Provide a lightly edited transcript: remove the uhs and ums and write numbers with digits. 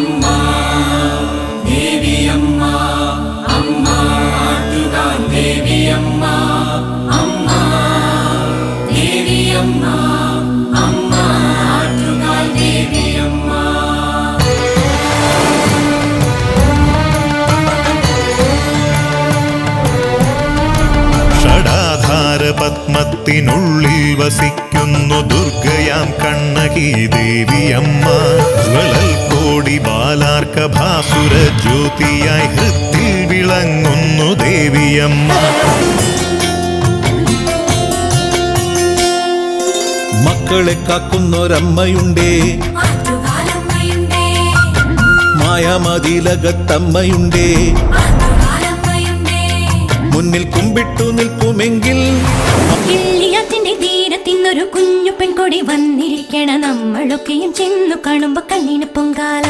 അമ്മ ദേവിയമ്മ അമ്മ ആറ്റുകാൽ ദേവിയമ്മ അമ്മ ദേവിയമ്മ അമ്മ ആറ്റുകാൽ ദേവിയമ്മ. ഷടാധാര പത്മത്തിനുള്ളിൽ വസിക്കുന്നു ദുർഗയാം കണ്ണകി ദേവിയമ്മ. ജ്വലൽ കോടി ബാലാർക്ക ഭാസുര ജ്യോതിയായി ഹൃത്തിൽ വിളങ്ങുന്നു ദേവിയമ്മ. മക്കളെ കാക്കുന്നൊരമ്മയുണ്ടേ, മായാമതിലകത്തമ്മയുണ്ടേ, മുന്നിൽ കുമ്പിട്ടു നിൽക്കുമെങ്കിൽ കിള്ളിയാറ്റിന്റെ തീരത്തിന്നൊരു കുഞ്ഞു പെൺകൊടി വന്നിരിക്കണ നമ്മളൊക്കെയും ചെന്നു കാണുമ്പോ കണ്ണിന് പൊങ്കാല.